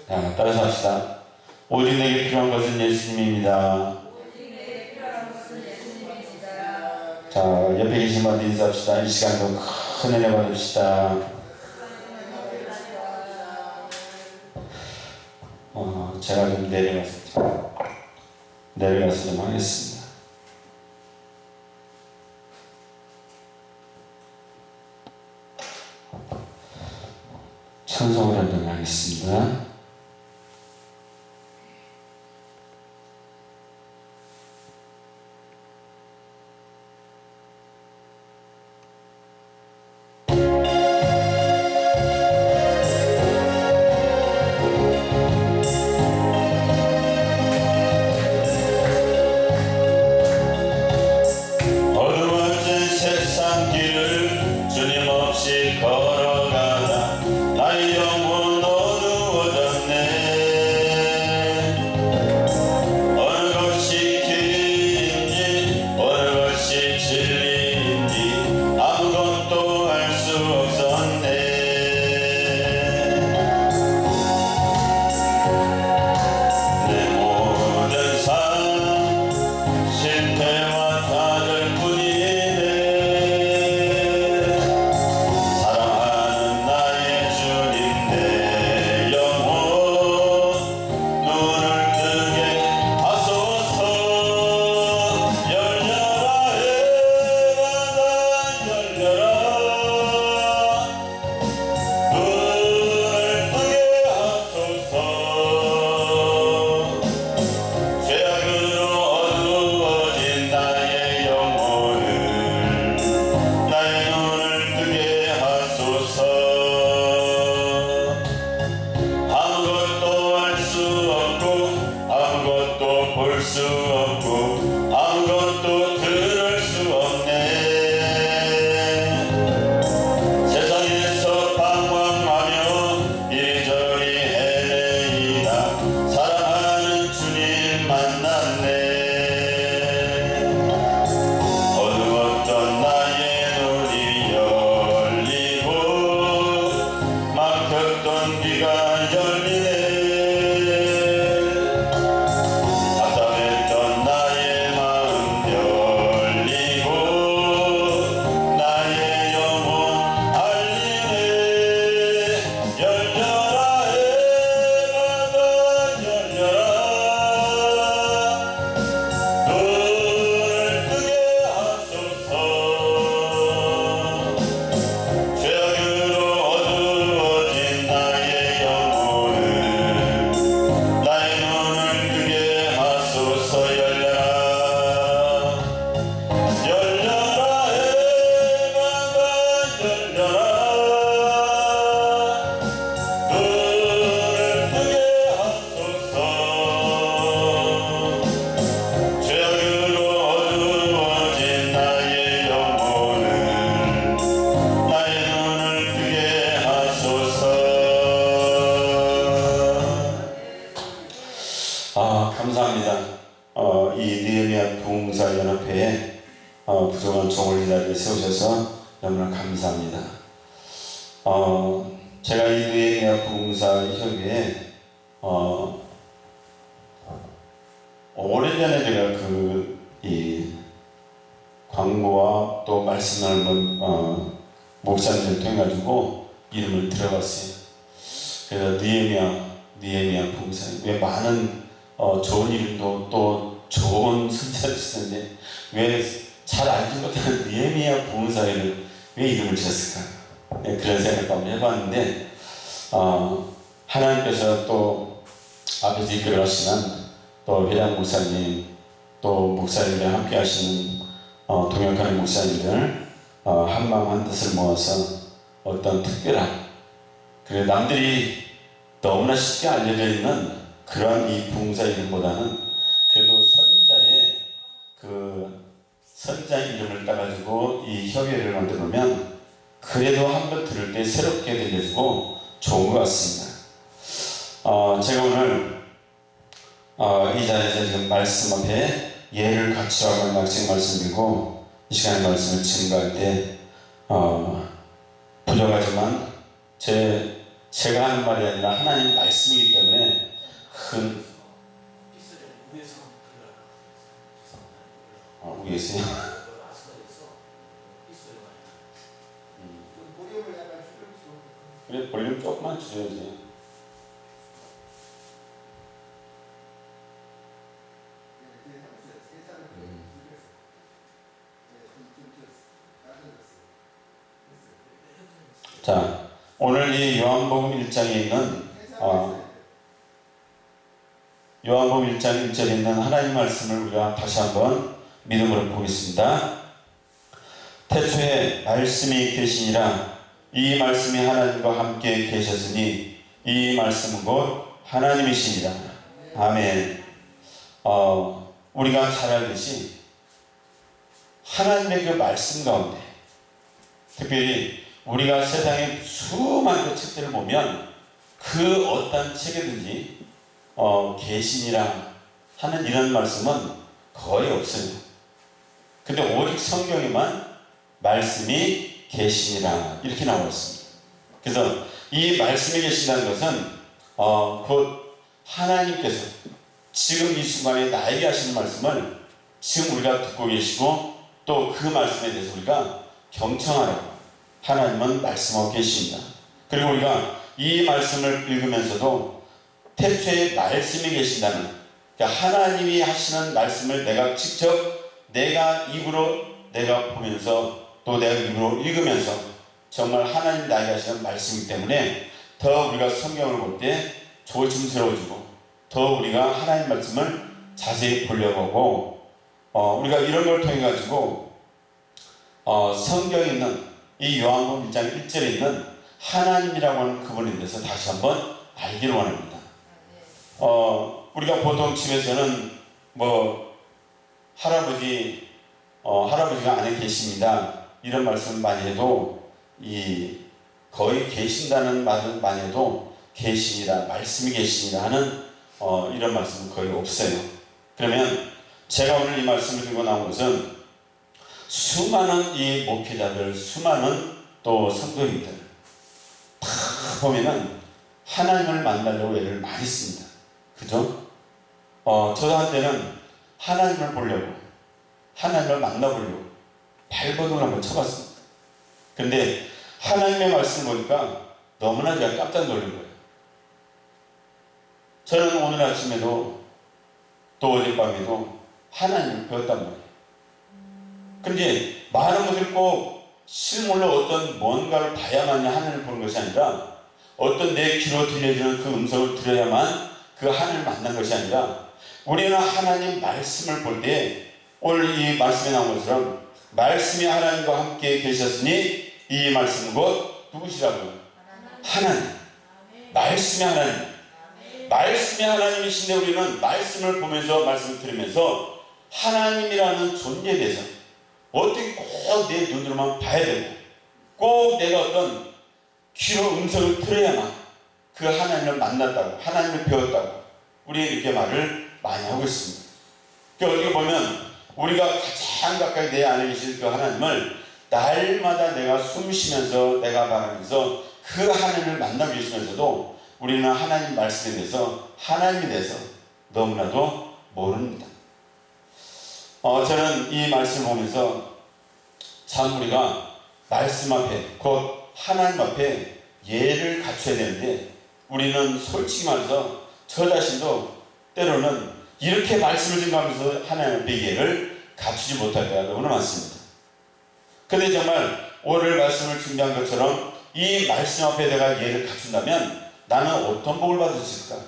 따라서 합시다. 오직 내게 필요한 것은 예수님입니다. 자, 옆에 계신 분한테 인사합시다. 이 시간도 큰 은혜 받읍시다. 제가 좀 내려가서 좀 하겠습니다. 찬송을 한번 하겠습니다. 어두워진 세상 길을 주님 없이 걸어가다 나의 영혼 어두워졌네. 어느 것이 길인지 어느 것이 진리인지 아무것도 알 수 없었네. 내 모든 삶 실패와 좌절 뿐이네. 사랑하는 나의 주님 내 영혼 눈을 뜨게 하소서. 열려라 해가 열려라 눈을 뜨게 하소서. 죄악으로 어두워진 나의 영혼을 나의 눈을 뜨게 하소서. 아무것도 알 수 없고 아무것도 볼 수 없고 아무것도 들을 수 없네. 세상에서 방황하며 이리저리 헤매이다 사랑하는 주님 만났네. 어두웠던 나의 눈이 열리고 막혔던 귀가 열리네. 답답했던 나의 마음 열리고 나의 영혼 알리네. 열려라 해가 열려라 눈을 뜨게 하소서. 죄악으로 어두워진 나의 영혼을 나의 눈을 뜨게 하소서. 열려라 열려라 해가 열려라 눈을 뜨게 하소서. 죄악으로 어두워진 나의 영혼을 나의 눈을 뜨게 하소서. 감사합니다. 이 느헤미야 부흥사 연합회에 부족한 종을 이 자리에 세우셔서 너무나 감사합니다. 제가 이 느헤미야 부흥사 협의회 오래전에 제가 이 광고와 또 말씀을 한번 목사님을 통해 가지고 이름을 들어봤어요. 그래서 느헤미야 부흥사 왜 많은 좋은 이름도 또 좋은 선자를 쓰는데 왜 잘 알지 못하는 느헤미야 부흥사회를 왜 이름을 지었을까? 네, 그런 생각을 한번 해봤는데 하나님께서 또 앞에서 이끌어 가시는 또 회장 목사님 또 목사님과 함께 하시는 동역하는 목사님들 한마음 한뜻을 모아서 어떤 특별한 그래 남들이 너무나 쉽게 알려져 있는 그러한 이 부흥사 이름보다는 그래도 선지자의 선지자 이름을 따가지고 이 협의회를 만들어 놓으면 그래도 한번 들을 때 새롭게 들려주고 좋은 것 같습니다. 제가 오늘 이 자리에서 지금 말씀 앞에 예를 갖추라고 말씀 말씀드리고 이 시간에 말씀을 증거할 때 부족하지만 제 제가 하는 말이 아니라 하나님 말씀이기 때문에 위에서요? 그래, 볼륨 조금만 줄여야지. 자, 오늘 이 요한복음 1장에 있는 요한복음 1장 1절에 있는 하나님 말씀을 우리가 다시 한번 믿음으로 보겠습니다. 태초에 말씀이 계시니라. 이 말씀이 하나님과 함께 계셨으니 이 말씀은 곧 하나님이시니라. 아멘. 우리가 잘 알듯이 하나님의 그 말씀 가운데, 특별히 우리가 세상의 수많은 책들을 보면 그 어떤 책에든지 계시니라 하는 이런 말씀은 거의 없어요. 근데 오직 성경에만 말씀이 계시니라 이렇게 나와 있습니다. 그래서 이 말씀이 계신다는 것은 곧 하나님께서 지금 이 순간에 나에게 하시는 말씀을 지금 우리가 듣고 계시고 또 그 말씀에 대해서 우리가 경청하라고 하나님은 말씀하고 계십니다. 그리고 우리가 이 말씀을 읽으면서도 태초에 말씀이 계신다는, 그러니까 하나님이 하시는 말씀을 내가 직접 내가 입으로 내가 보면서 또 내가 입으로 읽으면서 정말 하나님 나에게 하시는 말씀이기 때문에 더 우리가 성경을 볼 때 조심스러워지고 더 우리가 하나님 말씀을 자세히 보려고 하고 우리가 이런 걸 통해 가지고 성경에 있는 이 요한복음 1장 1절에 있는 하나님이라고 하는 그분에 대해서 다시 한번 알기를 원합니다. 우리가 보통 집에서는 할아버지가 안에 계십니다 이런 말씀을 많이 해도 거의 계신다는 말을 많이 해도 계시니라, 말씀이 계시니라 하는 이런 말씀은 거의 없어요. 그러면 제가 오늘 이 말씀을 들고 나온 것은 수많은 이 목회자들, 수많은 또 성도님들 다 보면은 하나님을 만나려고 애를 많이 씁니다. 그죠? 저도 한때는 하나님을 보려고, 하나님을 만나보려고 발버둥을 한번 쳐봤습니다. 근데 하나님의 말씀을 보니까 너무나 제가 깜짝 놀란 거예요. 저는 오늘 아침에도 또 어젯밤에도 하나님을 배웠단 말이에요. 그런데 많은 분들이 꼭 실물로 어떤 뭔가를 봐야만 하나님을 보는 것이 아니라 어떤 내 귀로 들려주는 그 음성을 들어야만 그 하나님을 만난 것이 아니라 우리는 하나님 말씀을 볼 때 오늘 이 말씀에 나온 것처럼 말씀이 하나님과 함께 계셨으니 이 말씀은 곧 누구시라고요? 하나님. 말씀이 하나님. 말씀이 하나님이신데 우리는 말씀을 보면서 말씀을 들으면서 하나님이라는 존재에 대해서 어떻게 꼭 내 눈으로만 봐야 되고 꼭 내가 어떤 귀로 음성을 들어야만 그 하나님을 만났다고, 하나님을 배웠다고 우리는 이렇게 말을 많이 하고 있습니다. 그러니까 어떻게 보면 우리가 가장 가까이 내 안에 계신 그 하나님을 날마다 내가 숨 쉬면서 내가 바라면서 그 하나님을 만나고 계시면서도 우리는 하나님 말씀에 대해서, 하나님에 대해서 너무나도 모릅니다. 저는 이 말씀을 보면서 참 우리가 말씀 앞에, 곧 하나님 앞에 예를 갖춰야 되는데 우리는 솔직히 말해서 저 자신도 때로는 이렇게 말씀을 증거하면서 하나님 앞에 예를 갖추지 못할 때가 너무나 많습니다. 근데 정말 오늘 말씀을 준비한 것처럼 이 말씀 앞에 내가 예를 갖춘다면 나는 어떤 복을 받을 수 있을까?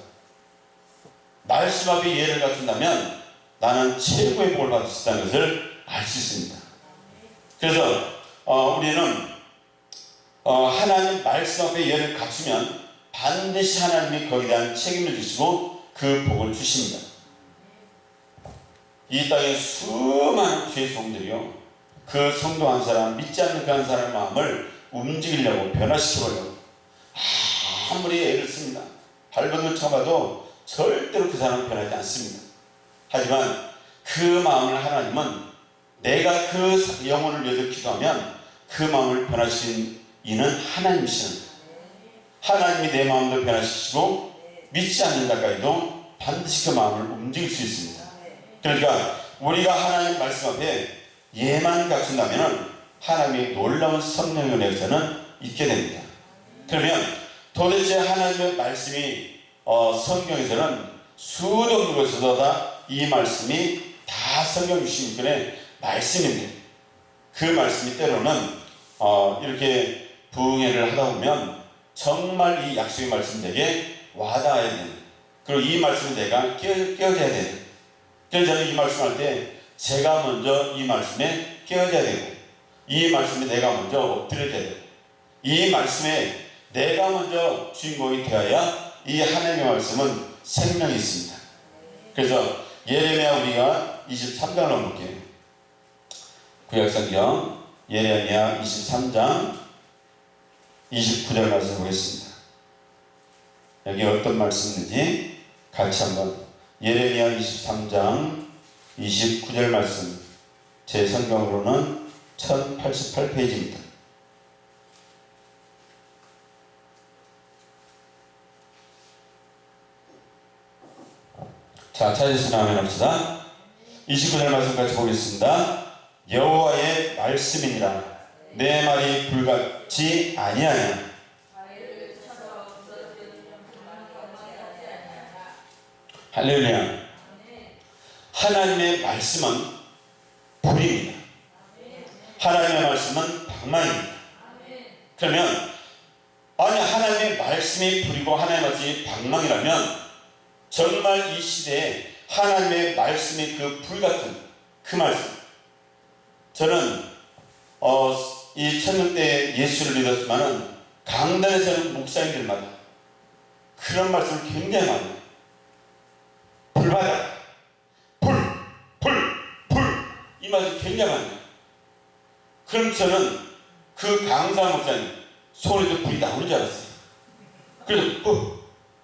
말씀 앞에 예를 갖춘다면 나는 최고의 복을 받을 수 있다는 것을 알 수 있습니다. 그래서 우리는 하나님 말씀 앞에 예를 갖추면 반드시 하나님이 거기에 대한 책임을 주시고 그 복을 주십니다. 이 땅에 수많은 주의 종들이요, 그 성도 한 사람, 믿지 않는 그 한 사람의 마음을 움직이려고, 변화시키려고 아무리 애를 씁니다. 발버둥을 쳐봐도 절대로 그 사람은 변하지 않습니다. 하지만 그 마음을 하나님은 내가 그 영혼을 위해서 기도하면 그 마음을 변화시킨 이는 하나님이시는, 하나님이 내 마음도 변화시키시고 믿지 않는 자까지도 반드시 그 마음을 움직일 수 있습니다. 그러니까 우리가 하나님 말씀 앞에 예만 갖춘다면 하나님의 놀라운 성령의 은혜에서는 있게 됩니다. 그러면 도대체 하나님의 말씀이 성경에서는 수도 없는 곳에서 다 이 말씀이 다 성경 주시님의 말씀입니다. 그 말씀이 때로는 이렇게 부흥회를 하다 보면 정말 이 약속의 말씀 되게 와닿아야 되는, 그리고 이 말씀을 내가 깨어져야 되는. 그래서 저는 이 말씀할 때 제가 먼저 이 말씀에 깨어져야 되고, 이 말씀에 내가 먼저 엎드려야 되고, 이 말씀에 내가 먼저 주인공이 되어야 이 하나님의 말씀은 생명이 있습니다. 그래서 예레미야 우리가 23장을 한번 볼게요. 구약성경 예레미야 23장 29절 말씀 보겠습니다. 여기 어떤 말씀인지 같이 한번, 예레미야 23장 29절 말씀, 제 성경으로는 1088페이지입니다. 자, 찾으시면 한번 합시다. 29절 말씀 같이 보겠습니다. 여호와의 말씀이니라 내 말이 불같지 아니하냐. 할렐루야. 하나님의 말씀은 불입니다. 하나님의 말씀은 방망입니다. 그러면 아니 하나님의 말씀이 불이고 하나님의 말씀이 방망이라면 정말 이 시대에 하나님의 말씀이 그 불같은 그 말씀, 저는 이 천년 때 예수를 믿었지만은 강단에서는 목사님들마다 그런 말씀을 굉장히 많이 해요. 불바다, 불 이 말씀 굉장히 많이 해요. 그럼 저는 그 강사 목사님 손에서 불이 나오는 줄 알았어요. 그래서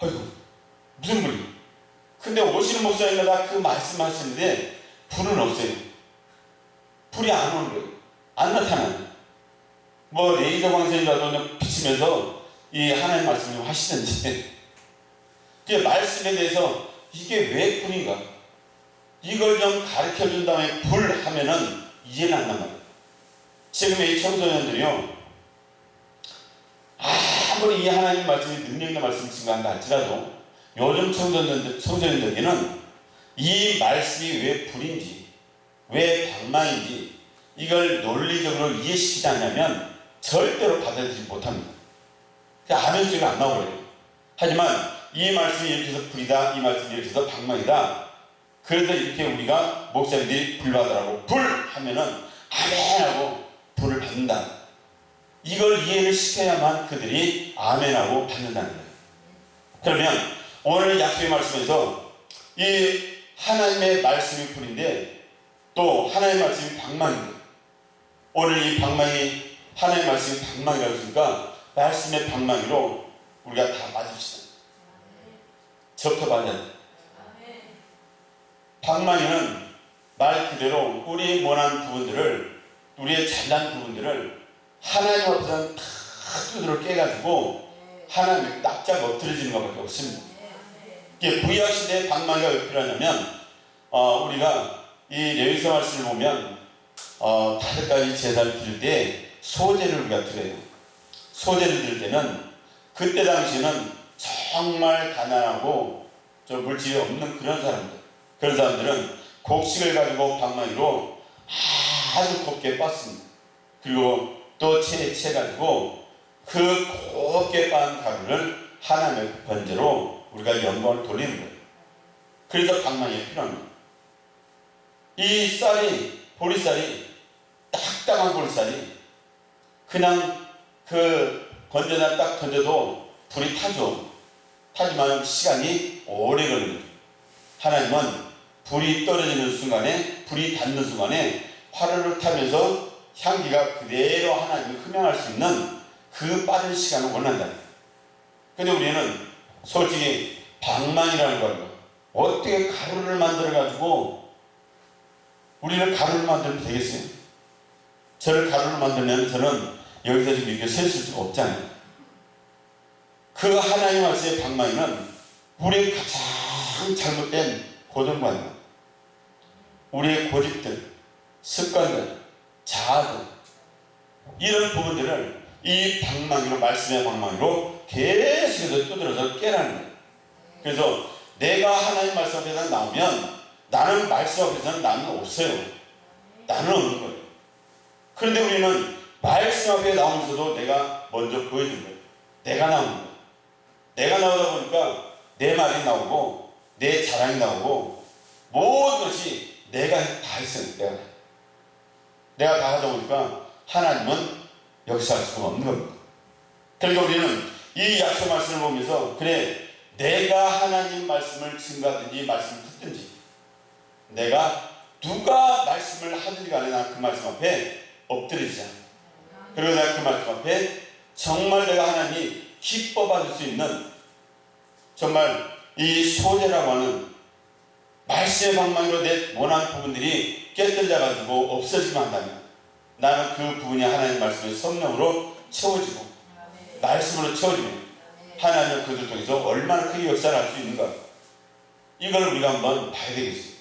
아이고 무슨 불이? 근데 오시는 목사님마다 그 말씀하시는데 불은 없어요. 불이 안 오는 거예요. 안 나타나요. 뭐 레이저 광선이라도 비치면서 이 하나님 말씀을 하시는지, 그 말씀에 대해서 이게 왜 불인가? 이걸 좀 가르쳐 준 다음에 불 하면은 이해는 안 나가요. 지금의 이 청소년들이요, 아무리 이 하나님 말씀이 능력 있는 말씀이신가 한다 할지라도 요즘 청소년들에게는 이 말씀이 왜 불인지, 왜 방망인지 이걸 논리적으로 이해시키지 않냐면 절대로 받아들이지 못합니다. 아멘 소리가 안 나오거든요. 하지만 이 말씀이 이렇게 해서 불이다, 이 말씀이 이렇게 해서 방망이다. 그래서 이렇게 우리가 목사님들이 불받으라고 불 하면은 아멘하고 불을 받는다. 이걸 이해를 시켜야만 그들이 아멘하고 받는다는 거예요. 그러면 오늘 약속의 말씀에서 이 하나님의 말씀이 불인데 또 하나님의 말씀이 방망이입니다. 오늘 이 방망이, 하나님의 말씀이 방망이라고 했으니까 말씀의 방망이로 우리가 다 맞읍시다. 접혀 맞아야 돼. 방망이는 말 그대로 우리의 원한 부분들을, 우리의 잘난 부분들을 하나님 앞에서 다 두드러 깨가지고 하나님 납작 엎드려지는 것밖에 없습니다. 이게 구약시대의 방망이가 왜 필요하냐면 우리가 이 레위기 말씀을 보면 5가지 제사를 드릴 때 소제를 우리가 드려요. 소제를 드릴 때는 그때 당시에는 정말 가난하고 좀 물질이 없는 그런 사람들, 그런 사람들은 곡식을 가지고 방망이로 아주 곱게 빻습니다. 그리고 또 채가지고 그 곱게 빻은 가루를 하나님의 번제로 우리가 영광을 돌리는 거예요. 그래서 방망이가 필요합니다. 이 쌀이, 보리쌀이, 딱딱한 보리쌀이 그냥 그 건져다 딱 던져도 불이 타죠. 하지만 시간이 오래 걸립니다. 하나님은 불이 떨어지는 순간에, 불이 닿는 순간에 화르르 타면서 향기가 그대로 하나님을 흠양할 수 있는 그 빠른 시간을 원한다. 근데 우리는 솔직히 방망이라는 걸 어떻게 가루를 만들어가지고 우리를 가루를 만들면 되겠어요? 저를 가루를 만들면 저는 여기서 지금 이렇게 셀 수가 없잖아요. 그 하나님 말씀의 방망이는 우리의 가장 잘못된 고정관념, 우리의 고집들, 습관들, 자아들, 이런 부분들을 이 방망이로, 말씀의 방망이로 계속해서 두드려서 깨라는 거예요. 그래서 내가 하나님 말씀 앞에서 나오면 나는 말씀 앞에서는 나는 없어요. 나는 없는 거예요. 그런데 우리는 말씀 앞에 나오면서도 내가 먼저 보여준 거예요. 내가 나오는 거예요. 내가 나오다 보니까 내 말이 나오고 내 자랑이 나오고 모든 것이 내가 다 했어요. 내가 다 하다 보니까 하나님은 역사할 수가 없는 겁니다. 그러니까 우리는 이 약속 말씀을 보면서 그래, 내가 하나님 말씀을 증거하든지 말씀을 듣든지, 내가 누가 말씀을 하든지 간에 난 그 말씀 앞에 엎드리지 않아. 그리고 내가 그 말씀 앞에 정말 내가 하나님이 기뻐 받을 수 있는, 정말 이 소재라고 하는 말씀의 방망이로 내 원한 부분들이 깨뜨려 가지고 없어지면 한다면, 나는 그 부분이 하나님 말씀의 성령으로 채워지고 말씀으로 채워지면 하나님은 그들 통해서 얼마나 크게 역사를 할 수 있는가, 이걸 우리가 한번 봐야 되겠어요.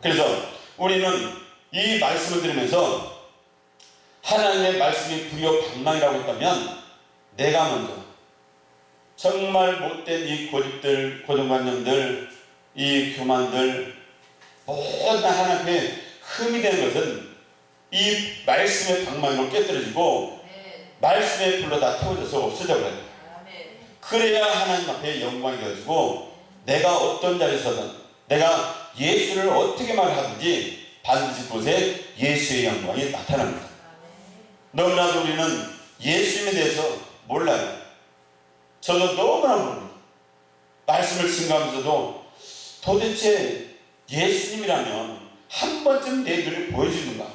그래서 우리는 이 말씀을 들으면서 하나님의 말씀이 불교 방망이라고 했다면, 내가 먼저 정말 못된 이 고집들, 고정관념들, 이 교만들, 모든 하나님 앞에 흠이 되는 것은 이 말씀의 방망이로 깨뜨려지고 말씀의 불로 다 태워져서 없어져 버려요. 그래야 하나님 앞에 영광이 되어지고, 내가 어떤 자리에서든 내가 예수를 어떻게 말하든지 반드시 그곳에 예수의 영광이 나타납니다. 너무나도 우리는 예수님에 대해서 몰라요. 저도 너무나 모릅니다. 말씀을 증거하면서도 도대체 예수님이라면 한 번쯤 내 눈에 보여주는가?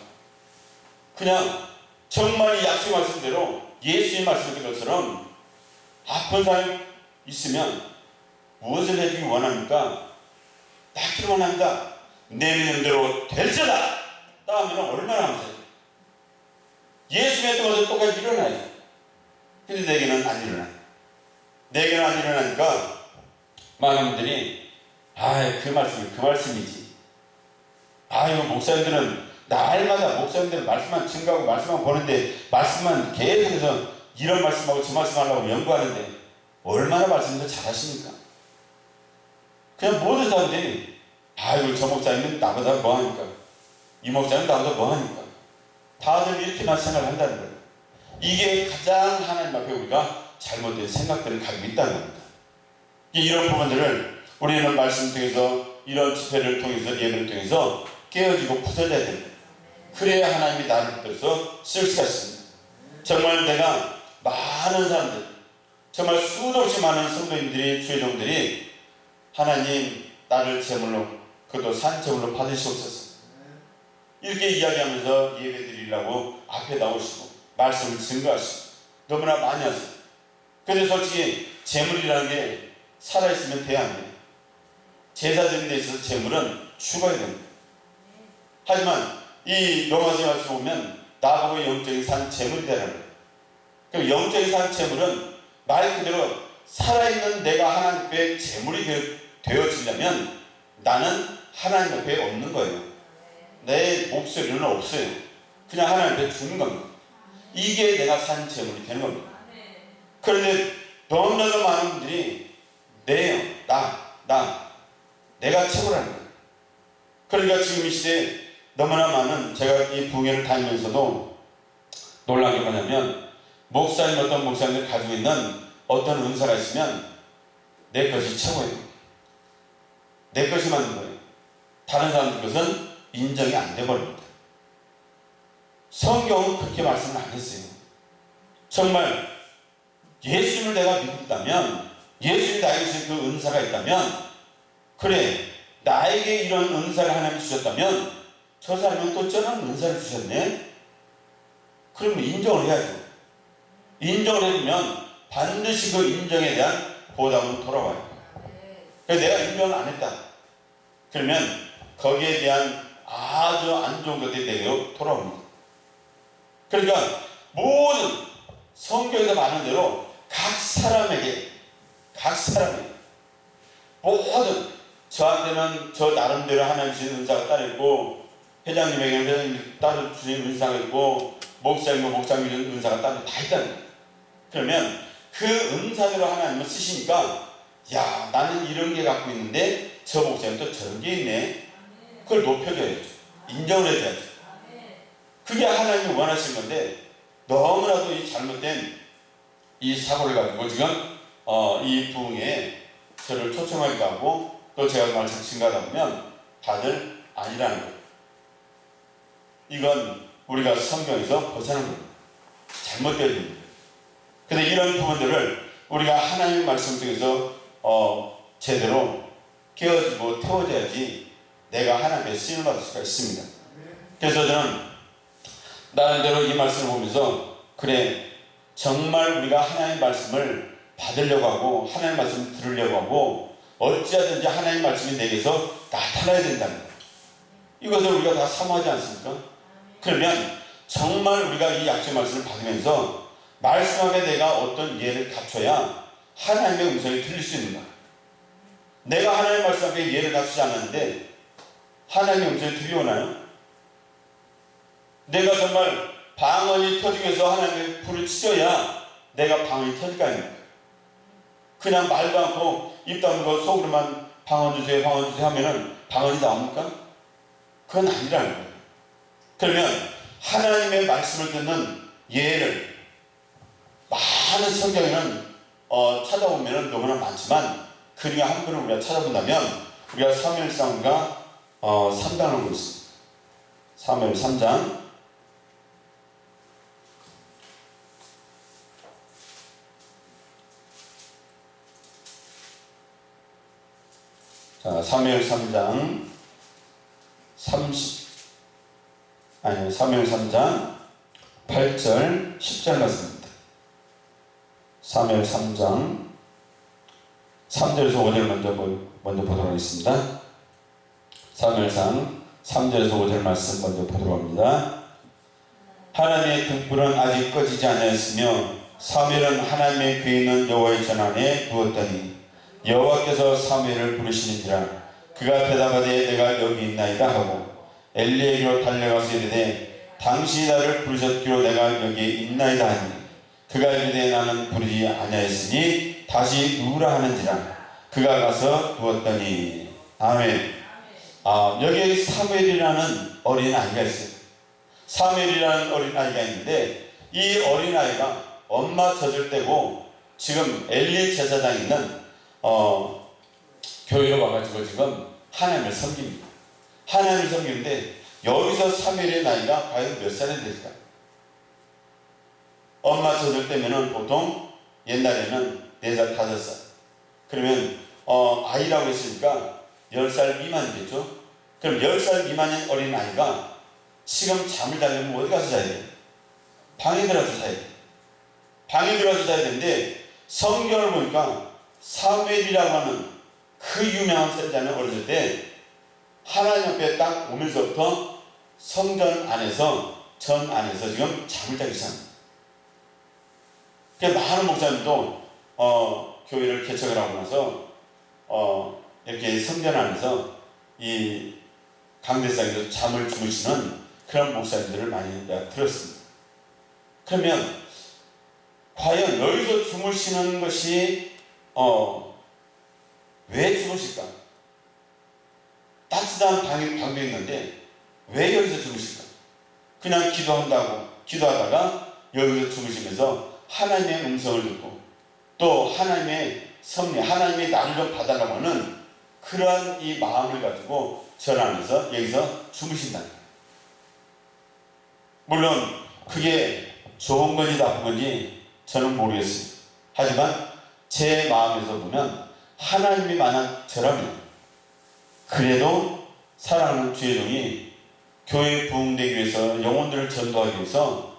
그냥 정말 이 약속 말씀대로 예수의 말씀인 것처럼 아픈 사람이 있으면 무엇을 해주기 원합니까? 낫기를 원합니다. 내 믿음대로 될지어다! 따하면 얼마나 하면서 예수의 했던 것은 똑같이 일어나요. 근데 내게는 안 일어나요. 내게는 안 일어나니까 많은 분들이 그 말씀이 그 말씀이지. 목사님들은 날마다 목사님들은 말씀만 증거하고 말씀만 보는데 말씀만 계속해서 이런 말씀하고 저 말씀하려고 연구하는데 얼마나 말씀을 잘하십니까? 그냥 모든 사람들이 저 목사님은 나보다 뭐하니까, 이 목사님은 나보다 뭐하니까, 다들 이렇게만 생각을 한다는 거예요. 이게 가장 하나님 앞에 우리가 잘못된 생각들을 가지고 있다는 겁니다. 이런 부분들을 우리는 말씀 통해서, 이런 집회를 통해서, 예배를 통해서 깨어지고 부서져야 됩니다. 그래야 하나님이 나를 붙들어서 쓸 수가 있습니다. 정말 내가 많은 사람들, 정말 수도 없이 많은 성도님들이, 주의종들이 하나님 나를 제물로, 그것도 산제물로 받으시옵소서, 이렇게 이야기하면서 예배드리려고 앞에 나오시고 말씀을 증거하시고 너무나 많이 하세요. 근데 솔직히 제물이라는 게 살아있으면 돼야 합니다. 제사드리는 데 있어서 제물은 죽어야 됩니다. 하지만 이 로마서 말씀 보면 나보고 영적인 산 제물이 되라는 거예요. 그 영적인 산 제물은 말 그대로 살아있는 내가 하나님 앞에 제물이 되어지려면 나는 하나님 앞에 없는 거예요. 내 목소리는 없어요. 그냥 하나님 앞에 죽는 겁니다. 이게 내가 산 제물이 되는 겁니다. 그런데 너무나도 많은 분들이 내가 최고라는 거예요. 그러니까 지금 이 시대에 너무나 많은, 제가 이 부흥회를 다니면서도 놀란 게 뭐냐면, 목사님, 어떤 목사님들 가지고 있는 어떤 은사가 있으면 내 것이 최고예요. 내 것이 맞는 거예요. 다른 사람들 것은 인정이 안 돼버립니다. 성경은 그렇게 말씀을 안 했어요. 정말 예수님을 내가 믿었다면, 예수님이 나에게 주신 그 은사가 있다면, 그래, 나에게 이런 은사를 하나님이 주셨다면 저 사람은 또 저런 은사를 주셨네? 그러면 인정을 해야죠. 인정을 해주면 반드시 그 인정에 대한 보답은 돌아와요. 그래서 내가 인정을 안 했다, 그러면 거기에 대한 아주 안 좋은 것들이 내게로 돌아옵니다. 그러니까 모든 성경에서 말하는 대로 각 사람에게 각 사람이 모든 저한테는 저 나름대로 하나님 주신 은사가 따로 있고 회장님에게는 회장님 따로 주신 은사가 있고 목사님도 목사님 주신 은사가 따로 다 있다는 거예요. 그러면 그 은사대로 하나님을 쓰시니까 야 나는 이런 게 갖고 있는데 저 목사님도 저런 게 있네. 그걸 높여줘야죠. 인정을 해줘야죠. 그게 하나님이 원하신 건데 너무나도 이 잘못된 이 사고를 가지고 지금 이 부흥에 저를 초청하기도 하고 또 제가 정말 자신가다 보면 다들 아니라는 거예요. 이건 우리가 성경에서 벗어난 겁니다. 잘못되어 있는 거예요. 근데 이런 부분들을 우리가 하나님의 말씀 속에서 제대로 깨어지고 태워져야지 내가 하나님의 쓰임을 받을 수가 있습니다. 그래서 저는 나름대로 이 말씀을 보면서 그래 정말 우리가 하나님의 말씀을 받으려고 하고 하나님의 말씀을 들으려고 하고 어찌하든지 하나님의 말씀이 내게서 나타나야 된다는 거예요. 이것을 우리가 다 사모하지 않습니까? 그러면 정말 우리가 이 약속의 말씀을 받으면서 말씀 앞에 내가 어떤 예를 갖춰야 하나님의 음성이 들릴 수 있는가? 내가 하나님의 말씀 앞에 예를 갖추지 않았는데 하나님의 음성이 들려오나요? 내가 정말 방언이 터지기 위해서 하나님의 불을 치셔야 내가 방언이 터질 거 아닙니까? 그냥 말도 않고 입 다물고 속으로만 방언 주세요 하면은 방언이 나옵니까? 그건 아니라는 거예요. 그러면 하나님의 말씀을 듣는 예를 많은 성경에는 찾아보면 너무나 많지만 그 중에 한 분을 우리가 찾아본다면 우리가 사무엘상과 3장을 보고 있습니다. 사무엘 3장 자, 사무엘 3장 사무엘 3장 8절 10절 말씀입니다. 사무엘 3장 3절에서 5절 먼저 보도록 하겠습니다. 사무엘상 3절에서 5절 말씀 먼저 보도록 합니다. 하나님의 등불은 아직 꺼지지 않았으며 사무엘은 하나님의 귀에 있는 여호와의 전안에 누웠더니 여호와께서 사무엘을 부르시는지라 그가 대답하되 내가 여기 있나이다 하고 엘리에게로 달려가서 이르되 당신이 나를 부르셨기로 내가 여기 있나이다 하니 그가 이르되 나는 부르지 아니하였으니 다시 누우라 하는지라 그가 가서 누웠더니 아멘. 여기에 사무엘이라는 어린아이가 있어요. 사무엘이라는 어린아이가 있는데 이 어린아이가 엄마 젖을 떼고 지금 엘리 제사장이 있는 교회로 와가지고 지금 하나님을 섬깁니다. 하나님을 섬기는데 여기서 사무엘의 나이가 과연 몇 살이 될까? 엄마 젖을 떼면은 보통 옛날에는 4살, 5살. 그러면 아이라고 했으니까 10살 미만이겠죠? 그럼 10살 미만인 어린 아이가 지금 잠을 자려면 어디 가서 자야 돼요? 방에 들어가서 자야 돼요. 방에 들어가서 자야 되는데 성경을 보니까 사무엘이라고 하는 그 유명한 선지자는 어렸을 때 하나님 앞에 딱 오면서부터 성전 안에서 전 안에서 지금 잠을 자기 시작합니다. 많은 목사님도 교회를 개척을 하고 나서 이렇게 성전 안에서 이 강대상에서 잠을 주무시는 그런 목사님들을 많이 내가 들었습니다. 그러면 과연 여기서 주무시는 것이 왜 주무실까? 따뜻한 방도 있는데 왜 여기서 주무실까? 그냥 기도하다가 여기서 주무시면서 하나님의 음성을 듣고 또 하나님의 섭리, 하나님의 나를 좀 받아라고 하는 그러한 이 마음을 가지고 절 안에서 여기서 주무신다. 물론 그게 좋은 건지 나쁜 건지 저는 모르겠어요. 하지만 제 마음에서 보면 하나님이 만한 저라면 그래도 사랑하는 주의 종이 교회 부흥되기 위해서 영혼들을 전도하기 위해서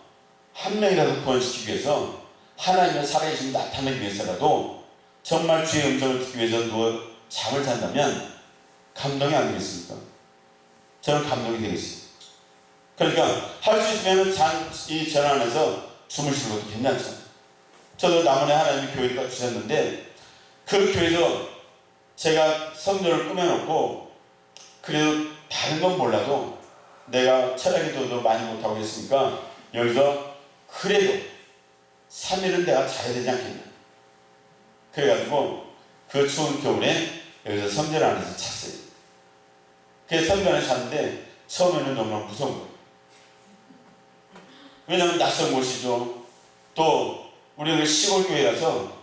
한 명이라도 구원시키기 위해서 하나님의 살아계심이 나타내기 위해서라도 정말 주의 음성을 듣기 위해서 누워 잠을 잔다면 감동이 안 되겠습니까? 저는 감동이 되겠어요. 그러니까 할 수 있으면 이 전 안에서 주무시는 것도 괜찮죠. 저도 남원에 하나님이 교회를 주셨는데 그 교회에서 제가 성전을 꾸며놓고 그래도 다른 건 몰라도 내가 철학기도도 많이 못하고 했으니까 여기서 그래도 3일은 내가 자야 되지 않겠나. 그래가지고 그 추운 겨울에 여기서 성전 안에서 잤어요. 그 성전 안에서 잤는데 처음에는 너무나 무서운 거예요. 왜냐하면 낯선 곳이죠. 또 우리는 시골 교회라서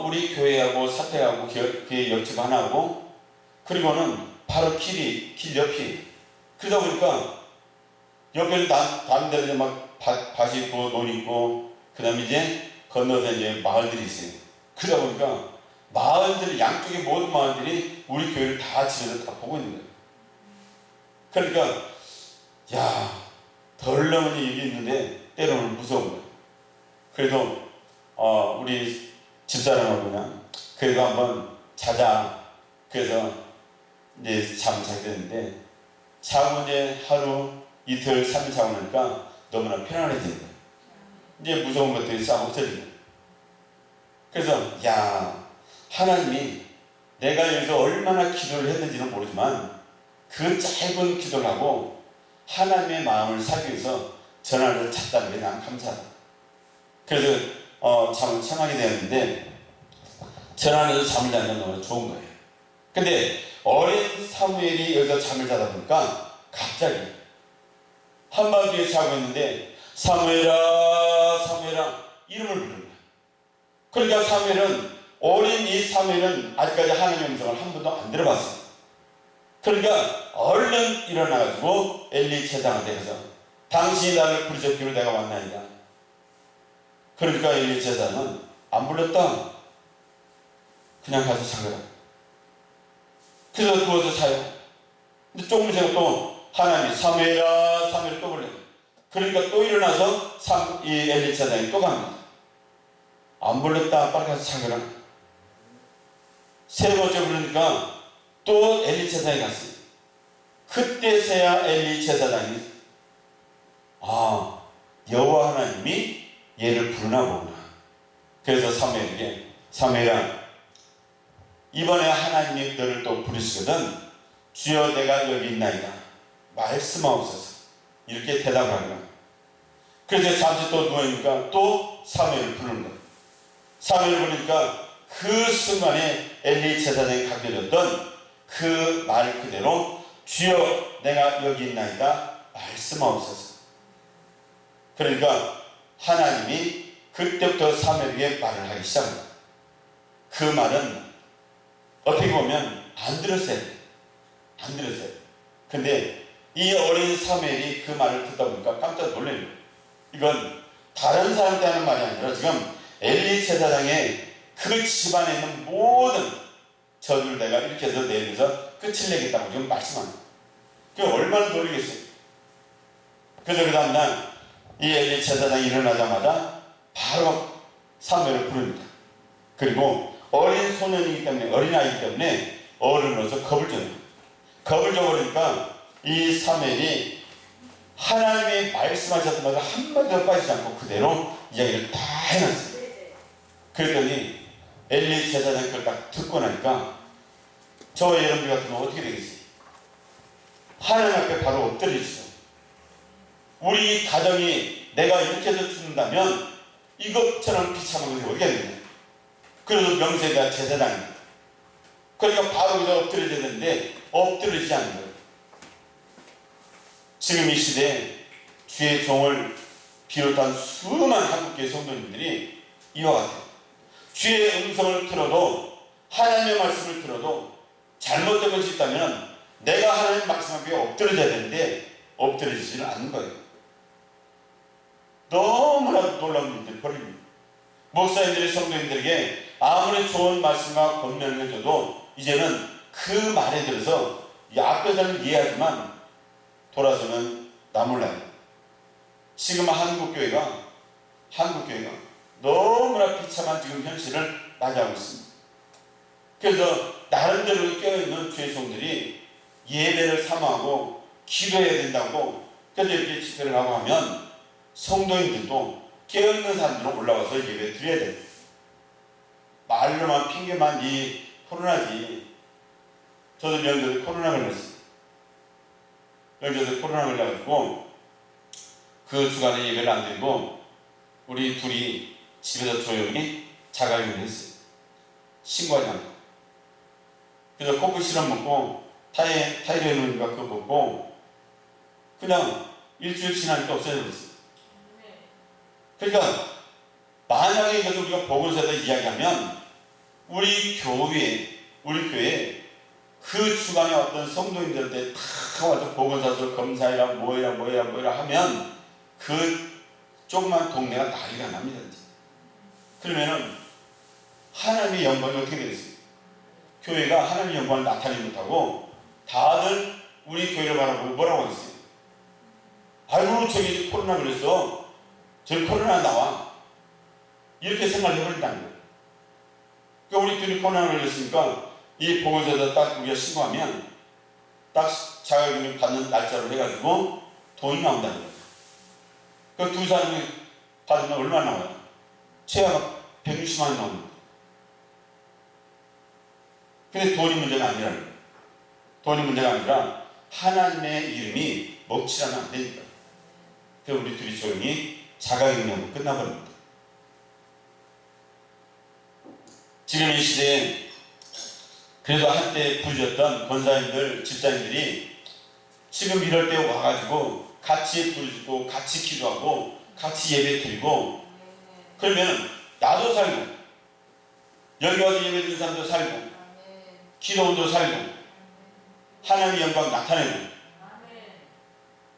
우리 교회하고 사택하고 교회 옆집 하나하고 그리고는 바로 길 옆이 그러다 보니까 옆에는 다른 데는 막 밭이 있고 논 있고 그 다음에 이제 건너서 이제 마을들이 있어요. 그러다 보니까 마을들 양쪽의 모든 마을들이 우리 교회를 다 집에서 다 보고 있는 거예요. 그러니까 야 덜렁은 일이 있는데 때로는 무서운 거예요. 그래도 우리 집사람하고 그냥 그래도 한번 자자. 그래서 이제 잠을 자게 됐는데 자고 이제 하루 이틀 3일 자고 나니까 너무나 편안해지는 거예요. 이제 무서운 것들이 싹 없어지는 거예요. 그래서 야 하나님이 내가 여기서 얼마나 기도를 했는지는 모르지만 그 짧은 기도를 하고 하나님의 마음을 사기 위해서 전화를 잤다는 게 난 감사하다. 그래서 잠을 청하게 되었는데 전화를 잠을 자는 건 너무 좋은 거예요. 근데 어린 사무엘이 여기서 잠을 자다 보니까 갑자기 한밤중에 자고 있는데 사무엘아 사무엘아 이름을 부르는 거예요. 그러니까 사무엘은 어린 이 사무엘은 아직까지 하나님의 음성을 한 번도 안 들어봤어요. 그러니까 얼른 일어나가지고 엘리 제사장한테 가서 당신이 나를 부르셨기로 내가 왔나이다. 그러니까 엘리 제사장은 안 불렀다. 그냥 가서 자거라. 그래서 누워서 자요. 근데 조금 있다가 또 하나님이 사무엘아 사무엘 또 불러요. 그러니까 또 일어나서 이 엘리 제사장이 또 갑니다. 안 불렀다. 빨리 가서 자거라. 세 번째 부르니까 또 엘리 제사장이 갔어요. 그때서야 엘리 제사장이 여호와 하나님이 얘를 부르나 보구나. 그래서 사무엘에게 사무엘아 이번에 하나님이 너를 또 부르시거든 주여 내가 여기 있나이다 말씀하옵소서 이렇게 대답을 하거나. 그래서 잠시 또 누워있으니까 또 사무엘을 부르는 거예요. 사무엘을 부르니까 그 순간에 엘리 제사장이 가르쳐줬던 그 말 그대로 주여 내가 여기 있나이다 말씀하옵소서. 그러니까 하나님이 그때부터 사무엘에게 말을 하기 시작합니다. 그 말은 어떻게 보면 안 들었어요. 안 들었어요. 근데 이 어린 사무엘이 그 말을 듣다 보니까 깜짝 놀래요. 이건 다른 사람한테 하는 말이 아니라 지금 엘리 제사장의 그 집안에 있는 모든 저주를 내가 이렇게 해서 내리면서 끝을 내겠다고 지금 말씀합니다. 그게 얼마나 놀리겠어요. 그래서 그 다음날 이 엘리 제사장이 일어나자마자 바로 사무엘을 부릅니다. 그리고 어린 소년이기 때문에 어린아이기 때문에 어른으로서 겁을 줘요. 겁을 줘버리니까 이 사무엘이 하나님의 말씀하셨던 말을 한마디도 빠지지 않고 그대로 이야기를 다 해놨어요. 그랬더니 엘리 제사장이 그걸 딱 듣고 나니까 저와 여러분들 같으면 어떻게 되겠어요? 하나님 앞에 바로 엎드리시죠. 우리 가정이 내가 이렇게 해서 죽는다면 이것처럼 비참한 것이 어디가 되냐. 그래서 명세가 제사장입니다. 그러니까 바로 그저 엎드려야 되는데 엎드리지 않는 거예요. 지금 이 시대에 주의 종을 비롯한 수많은 한국교회 성도님들이 이와 같아요. 주의 음성을 들어도 하나님의 말씀을 들어도 잘못된 것이 있다면 내가 하나님 말씀 앞에 엎드려져야 되는데 엎드려지지는 않는 거예요. 너무나 놀라운 일들이 벌입니다. 목사님들이 성도님들에게 아무리 좋은 말씀과 권면을 해줘도 이제는 그 말에 들어서 이 앞에서는 이해하지만 돌아서는 나 몰라요. 지금 한국교회가 너무나 비참한 지금 현실을 맞이하고 있습니다. 그래서 나름대로 깨어있는 주의 종들이 예배를 사모하고 기도해야 된다고 그래서 이렇게 집회를 하고 하면 성도인들도 깨어있는 사람들로 올라와서 예배 드려야 됩니다. 말로만 핑계만 이 코로나지. 저도 명절에 코로나 걸렸어요. 명절에 코로나 걸려가지고 그 주간에 예배를 안 드리고 우리 둘이 집에서 조용히 자가격리를 했어요. 신고하지 않고. 그래서 코프 시럽 먹고 타이레놀인가 그거 먹고 그냥 일주일 지나니까 없어져버렸어요. 그러니까 만약에 이것을 우리가 보건소에다 이야기하면 우리 교회에 그 주간에 어떤 성도님들한테 다 와서 보건소에서 검사해라 뭐해라 하면 그 조그만 동네가 난리가 납니다. 그러면은 하나님의 영광이 어떻게 되겠어요? 교회가 하나님의 영광을 나타내지 못하고 다들 우리 교회를 바라보고 뭐라고 하겠어요? 아이고 저기 코로나 걸렸어. 저기 코로나 나와. 이렇게 생각을 해버린다는 거예요. 그러니까 우리 둘이 코로나 걸렸으니까 이 보건소에다 딱 우리가 신고하면 딱 자가격리 받는 날짜로 해가지고 돈이 나온다는 거예요. 그 두 사람이 받으면 얼마나 나와요? 최하가 160만 원 나오는 거예요. 근데 돈이 문제가 아니라는 거예요. 돈이 문제가 아니라 하나님의 이름이 먹칠하면 안 되니까. 그래서 우리 둘이 조용히 자가격리하고 끝나버립니다. 지금 이 시대에 그래도 한때 부르셨던 권사님들, 집사님들이 지금 이럴 때 와가지고 같이 부르짖고 같이 기도하고 같이 예배 드리고 그러면 나도 살고 여기 와서 예배 드리는 사람도 살고 기도원도 살고 하나님의 영광 나타내고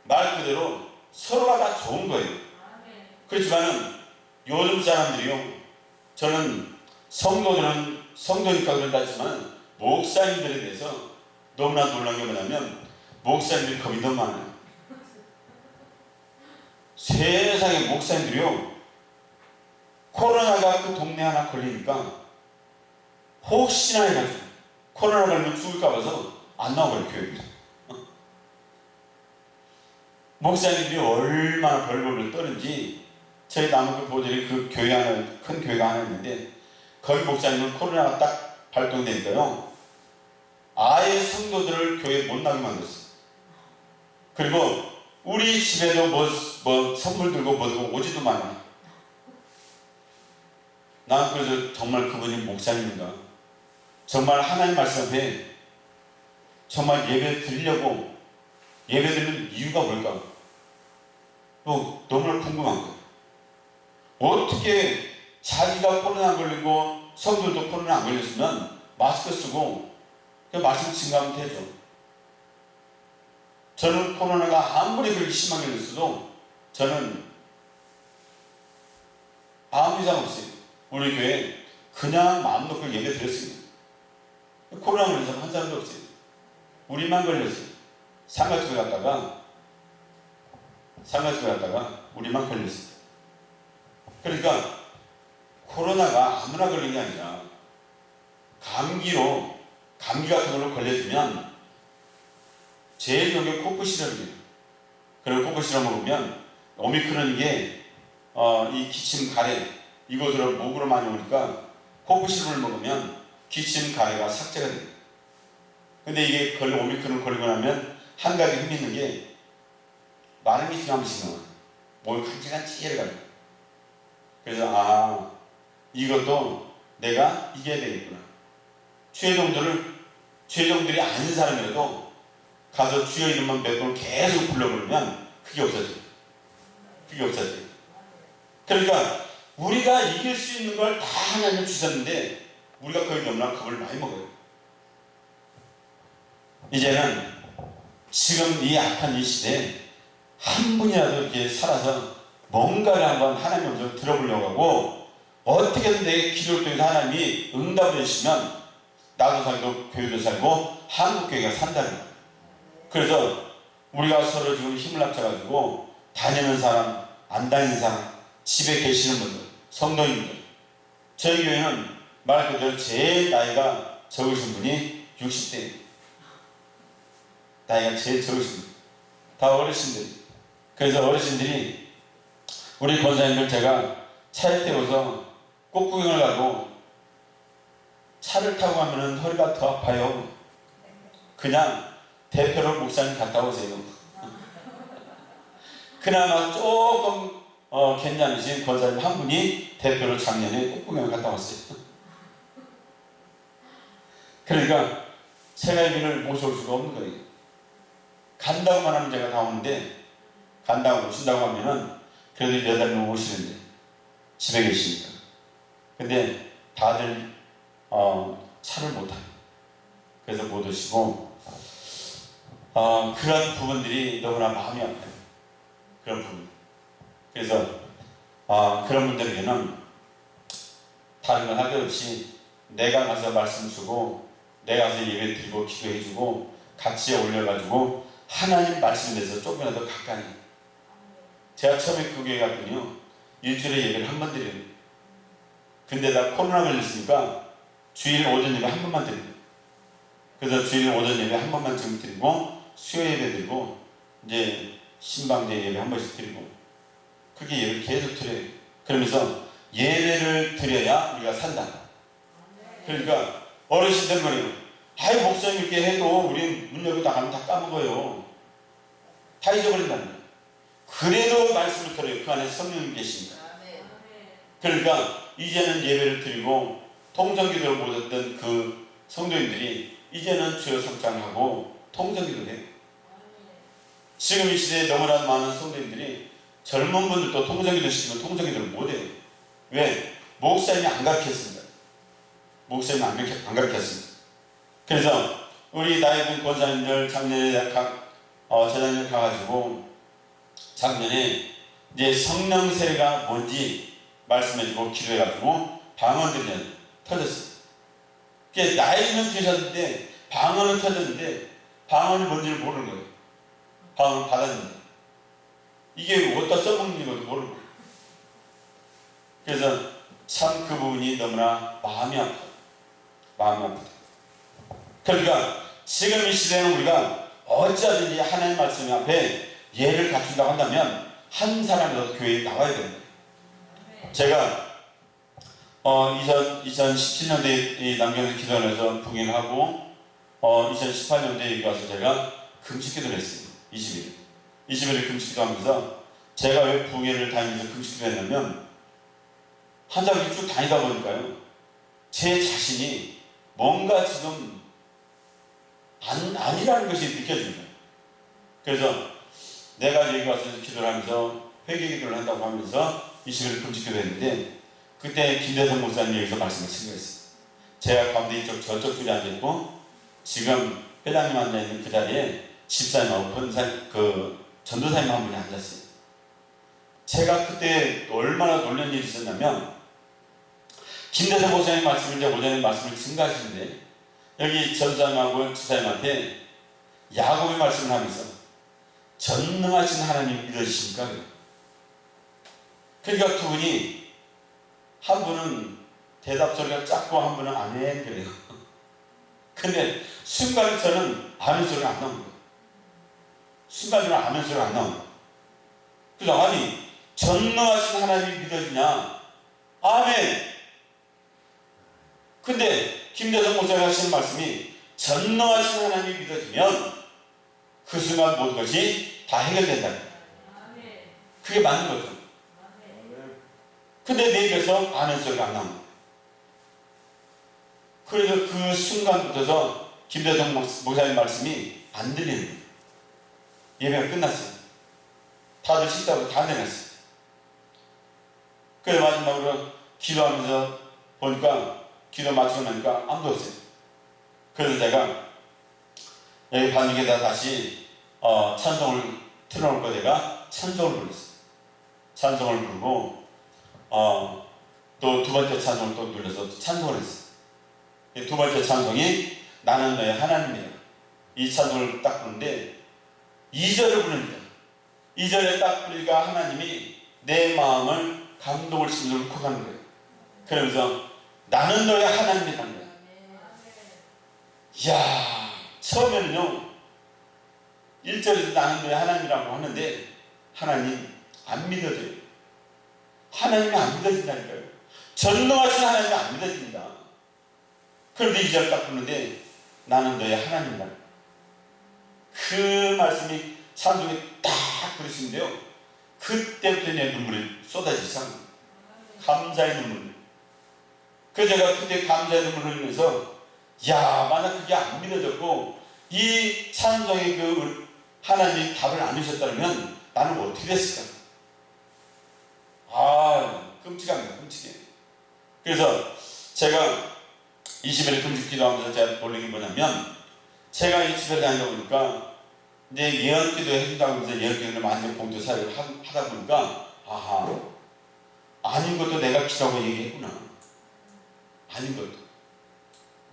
말 그대로 서로가 다 좋은 거예요. 그렇지만은 요즘 사람들이요, 저는 성도니까 그런다 했지만 목사님들에 대해서 너무나 놀란 게 뭐냐면 목사님들이 겁이 너무 많아요. 세상에 목사님들이요, 코로나가 그 동네 하나 걸리니까 혹시나 해가지고 코로나 걸리면 죽을까 봐서 안 나와버려요, 교회에. 목사님들이 얼마나 벌벌을 떠는지 저희 남은 보들이 그 교회 하나, 큰 교회가 하나 있는데 거기 목사님은 코로나가 딱 발동되니까요, 아예 성도들을 교회에 못 나게 만들었어요. 그리고 우리 집에도 뭐 선물 들고 뭐 들고 오지도 마요. 난 그래서 정말 그분이 목사님인가, 정말 하나님 말씀 앞에 정말 예배 드리려고 예배 드리는 이유가 뭘까? 너무나 궁금한 거예요. 어떻게 자기가 코로나 안 걸리고 성도들도 코로나 안 걸렸으면 마스크 쓰고 마스크 증가하면 되죠. 저는 코로나가 아무리 그렇게 심하게 걸렸어도 저는 아무 이상 없어요. 우리 교회에 그냥 마음 놓고 예배 드렸습니다. 코로나 걸린 사람 한 사람도 없어요. 우리만 걸렸어요. 상가집에 갔다가 우리만 걸렸어요. 그러니까 코로나가 아무나 걸린 게 아니라 감기 같은 걸로 걸려주면 제일 좋은 게 코프 시럽이에요. 그리고 코프 시럽 먹으면 오미크론 이게 이 기침 가래 이것으로 목으로 많이 오니까 코프 시럽을 먹으면 기침 가래가 삭제가 돼요. 근데 이게 오미크론 걸리고 나면 한 가지 힘이 있는 게 마른 기침 한 번씩 나와요. 목이 간질간질 해가지고. 그래서 이것도 내가 이겨야 되겠구나. 최종들이 아닌 사람이라도 가서 주여 이름만 몇 번을 계속 불러부르면 그게 없어져요. 그러니까 우리가 이길 수 있는 걸 다 하나님 주셨는데 우리가 거의 너무나 겁을 많이 먹어요. 이제는 지금 이 악한 이 시대에 한 분이라도 이렇게 살아서 뭔가를 한번 하나님의 음성을 들어보려고 하고 어떻게든 내 기도를 통해서 하나님이 응답을 해주시면 나도 살고 교회도 살고 한국교회가 산다는 거예요. 그래서 우리가 서로 지금 힘을 합쳐가지고 다니는 사람, 안 다니는 사람, 집에 계시는 분들, 성도님들, 저희 교회는 말 그대로 제일 나이가 적으신 분이 60대예요. 나이가 제일 적으신 분. 다 어르신들. 그래서 어르신들이 우리 권사님들 제가 차에 태워서 꽃구경을 가고 차를 타고 가면은 허리가 더 아파요. 그냥 대표로 목사님 갔다 오세요. 그나마 조금 괜찮으신 권사님 한 분이 대표로 작년에 꽃구경을 갔다 왔어요. 그러니까 제가 여기를 모셔올 수가 없는 거예요. 간다고만 하면 제가 다 오는데, 간다고 오신다고 하면은 그래도 몇 달이면 오시는데 집에 계시니까. 근데 다들 차를 못 타요. 그래서 못 오시고, 그런 부분들이 너무나 마음이 아파요. 그런 부분. 그래서 그런 분들에게는 다른 건 할 것 없이 내가 가서 말씀 주고, 내가 가서 예배 드리고 기도해 주고 같이 올려가지고 하나님 말씀에 대해서 조금이라도 가까이. 제가 처음에 그 교회 갔더니요, 일주일에 예배를 한 번 드려요. 근데 나 코로나 걸렸으니까 주일 오전 예배 한 번만 드려요. 그래서 주일 오전 예배 한 번만 지금 드리고, 수요 예배 드리고, 이제 신방제 예배 한 번씩 드리고, 그렇게 예배를 계속 드려요. 그러면서 예배를 드려야 우리가 산다. 그러니까 어르신들 말이에요. 아이, 목사님 이렇게 해도 우리 문 열고 나가면 다 까먹어요. 다 잊어버린다는 거예요. 그래도 말씀을 들어요. 그 안에 성령님 계십니다. 그러니까 이제는 예배를 드리고 통성기도를 못했던 그 성도님들이 이제는 주여 성장하고 통성기도를 해요. 지금 이 시대에 너무나 많은 성도님들이, 젊은 분들도 통성기도 시키면 통성기도를 못해요. 왜? 목사님이 안 가르쳤습니다. 목사님이 안 가르쳤습니다. 그래서 우리 나이 든 권사님들 작년에 재작년에 가가지고 작년에 이제 성령 세례가 뭔지 말씀해주고 기도해가지고 방언들이 터졌어요. 그게 나이는 드셨는데 방언은 터졌는데 방언이 뭔지를 모르는 거예요. 방언을 받았는데 이게 어디다 써먹는 것도 모르는 거예요. 그래서 참 그 부분이 너무나 마음이 아파요. 마음이 아프다. 그러니까 지금 이 시대는 우리가 어찌하든지 하나님 말씀 앞에 예를 갖춘다고 한다면 한 사람이라도 교회에 나와야 됩니다. 제가 2017년도에 남경에서 기도를 해서 부인을 하고 2018년도에 여기 와서 제가 금식기도를 했어요. 20일 금식기도 하면서 제가 왜 부인을 다니면서 금식기도 했냐면 한 사람이 쭉 다니다 보니까요, 제 자신이 뭔가 지금 아니라는 것이 느껴집니다. 그래서 내가 여기 와서 기도를 하면서 회개 기도를 한다고 하면서 20일 금식기도 했는데, 그때 김대성 목사님이 여기서 말씀하신 거였어요. 제가 가운데 저쪽 줄에 앉아있고 지금 회장님 앉아있는 그 자리에 집사님하고 전도사님 한 분이 앉았어요. 제가 그때 얼마나 놀란 일이 있었냐면, 김대성 목사님 말씀을 이제 오전에 말씀을 증가하시는데 여기 전사님하고 지사님한테 야곱의 말씀을 하면서 전능하신 하나님 믿으십니까? 그러니까 두 분이, 한 분은 대답 소리가 작고 한 분은 아멘 그래요. 근데 순간에 저는 아멘 소리가 안 나옵니다. 순간에 아멘 소리가 안 나옵니다. 그래서 아니, 전능하신 하나님이 믿어지냐? 아멘. 근데 김대성 목사님 하시는 말씀이 전능하신 하나님이 믿어지면 그 순간 모든 것이 다 해결된다. 그게 맞는 거죠. 근데 내 입에서 아멘 소리가 안 나옵니다. 그래서 그 순간부터서 김대성 목사님 말씀이 안 들리는 거예요. 예배가 끝났어요. 다들 식사하고 다 내놨어요. 그래서 마지막으로 기도하면서 보니까, 기도 마치고 나니까 아무도 없어요. 그래서 제가 여기 반죽에다 다시 찬송을 틀어놓을 거, 내가 찬송을 불렀어요. 찬송을 부르고 또 두 번째 찬송을 또 눌러서 찬송을 했어요. 두 번째 찬송이 나는 너의 하나님이다. 이 찬송을 딱 부르는데 2절을 부릅니다. 2절에 딱 부르니까 하나님이 내 마음을 감동을 시키면서 울컥하는 거예요. 그러면서 나는 너의 하나님이라는 거예요. 이야, 처음에는요 1절에서 나는 너의 하나님이라고 하는데 하나님 안 믿어져요. 하나님이 안 믿어진다니까요. 전능하신 하나님이 안 믿어집니다. 그런데 2절 딱 보는데 나는 너의 하나님이라. 그 말씀이 찬송이 딱 그러시는데요. 그때부터 내 눈물이 쏟아지기 시작합니다. 감사의 눈물. 그래서 제가 그때 감사의 눈물을 흘리면서 야, 만약 그게 안 믿어졌고 이 찬송의 그 하나님이 답을 안 주셨다면 나는 어떻게 됐을까? 아, 끔찍합니다. 끔찍해. 그래서 제가 20일 금식 기도하면서 제가 놀란 게 뭐냐면, 제가 이 집에 다니다 보니까 이제 예언 기도 해준다고 하면서 예언 기도를 많이 봉투 사역을 하다 보니까, 아하, 아닌 것도 내가 기도하고 얘기했구나. 아닌 것도.